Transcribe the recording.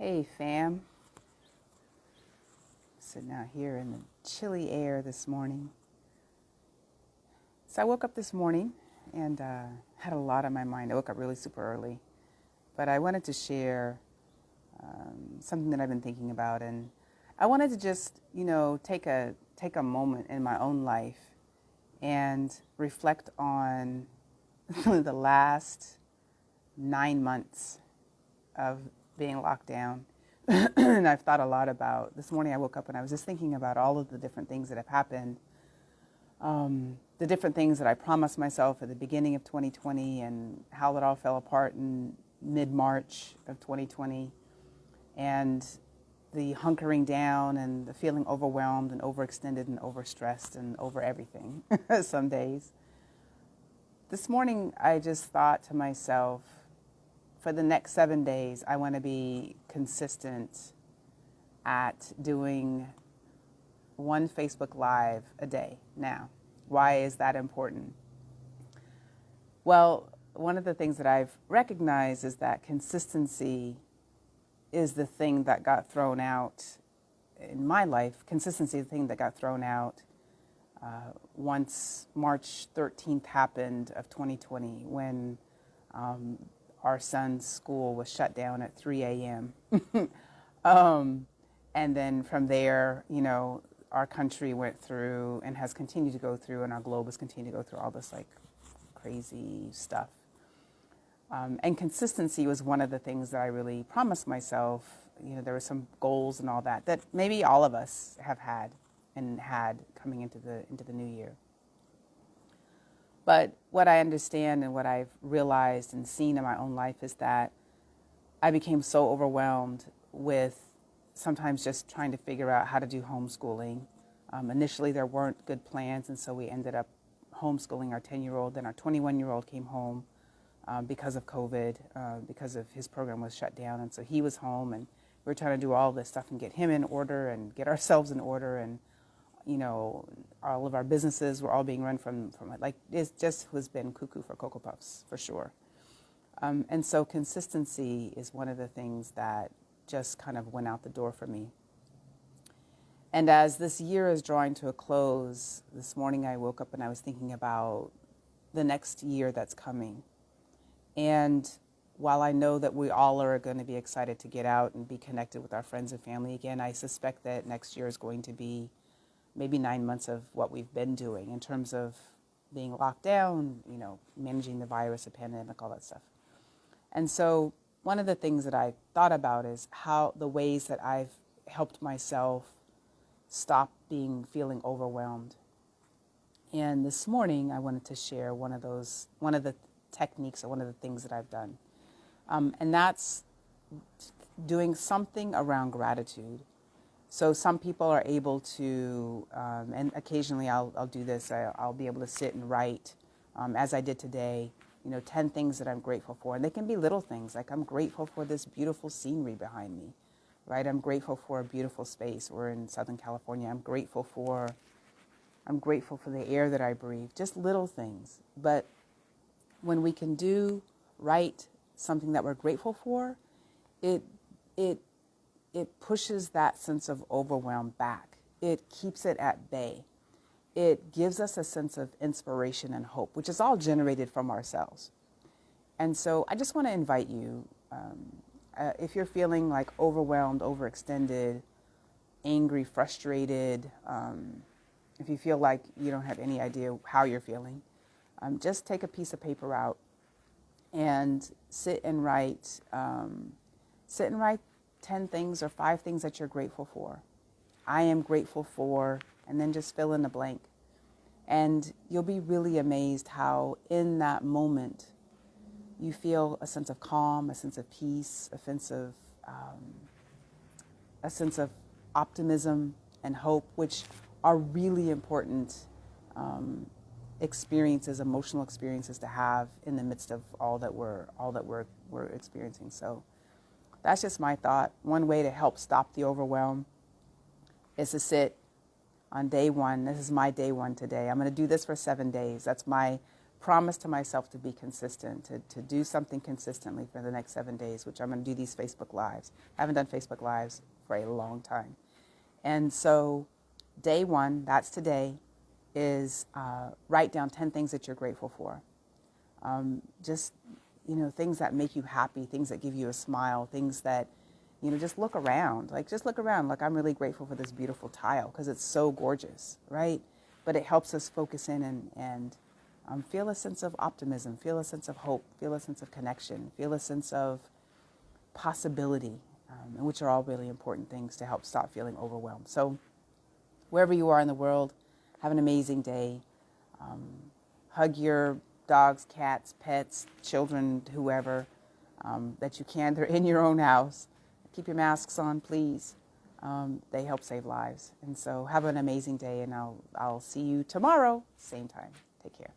Hey fam, sitting out here in the chilly air this morning. So I woke up this morning and had a lot on my mind. I woke up really super early, but I wanted to share something that I've been thinking about, and I wanted to just take a moment in my own life and reflect on the last 9 months of being locked down. And I've thought a lot about, this morning I woke up and I was just thinking about all of the different things that have happened, the different things that I promised myself at the beginning of 2020 and how it all fell apart in mid-March of 2020, and the hunkering down and the feeling overwhelmed and overextended and overstressed and over everything some days. This morning I just thought to myself, for the next 7 days, I want to be consistent at doing one Facebook Live a day. Now, why is that important? Well, one of the things that I've recognized is that consistency is the thing that got thrown out in my life. Consistency is the thing that got thrown out once March 13th happened of 2020, when our son's school was shut down at 3 a.m. And then from there, our country went through and has continued to go through, and our globe has continued to go through all this like crazy stuff. And consistency was one of the things that I really promised myself. There were some goals and all that maybe all of us have had coming into the new year. But what I understand and what I've realized and seen in my own life is that I became so overwhelmed with sometimes just trying to figure out how to do homeschooling. Initially, there weren't good plans, and so we ended up homeschooling our 10-year-old. Then our 21-year-old came home because of COVID, because of his program was shut down. And so he was home, and we were trying to do all this stuff and get him in order and get ourselves in order. And all of our businesses were all being run from like, it just has been cuckoo for Cocoa Puffs, for sure. And so consistency is one of the things that just kind of went out the door for me. And as this year is drawing to a close, this morning I woke up and I was thinking about the next year that's coming. And while I know that we all are going to be excited to get out and be connected with our friends and family again, I suspect that next year is going to be maybe 9 months of what we've been doing in terms of being locked down, managing the virus, the pandemic, all that stuff. And so one of the things that I thought about is how the ways that I've helped myself stop feeling overwhelmed. And this morning I wanted to share one of the techniques or one of the things that I've done. And that's doing something around gratitude. So some people are able to, and occasionally I'll do this, I'll be able to sit and write, as I did today, 10 things that I'm grateful for. And they can be little things, like I'm grateful for this beautiful scenery behind me, right? I'm grateful for a beautiful space. We're in Southern California. I'm grateful for the air that I breathe, just little things. But when we can write something that we're grateful for, it pushes that sense of overwhelm back. It keeps it at bay. It gives us a sense of inspiration and hope, which is all generated from ourselves. And so I just want to invite you, if you're feeling like overwhelmed, overextended, angry, frustrated, if you feel like you don't have any idea how you're feeling, just take a piece of paper out and sit and write 10 things or 5 things that you're grateful for. I am grateful for, and then just fill in the blank. And you'll be really amazed how in that moment you feel a sense of calm, a sense of peace, a sense of optimism and hope, which are really important emotional experiences to have in the midst of all that we're experiencing. So that's just my thought. One way to help stop the overwhelm is to sit on day one. This is my day one today. I'm going to do this for 7 days. That's my promise to myself to be consistent, to do something consistently for the next 7 days, which I'm going to do these Facebook Lives. I haven't done Facebook Lives for a long time. And so day one, that's today, is write down 10 things that you're grateful for. Just, things that make you happy, things that give you a smile, things that, just look around. Just look around. Like, I'm really grateful for this beautiful tile because it's so gorgeous, right? But it helps us focus in and feel a sense of optimism, feel a sense of hope, feel a sense of connection, feel a sense of possibility, which are all really important things to help stop feeling overwhelmed. So wherever you are in the world, have an amazing day. Hug your dogs, cats, pets, children, whoever that you can. They're in your own house. Keep your masks on, please. They help save lives. And so have an amazing day, and I'll see you tomorrow, same time. Take care.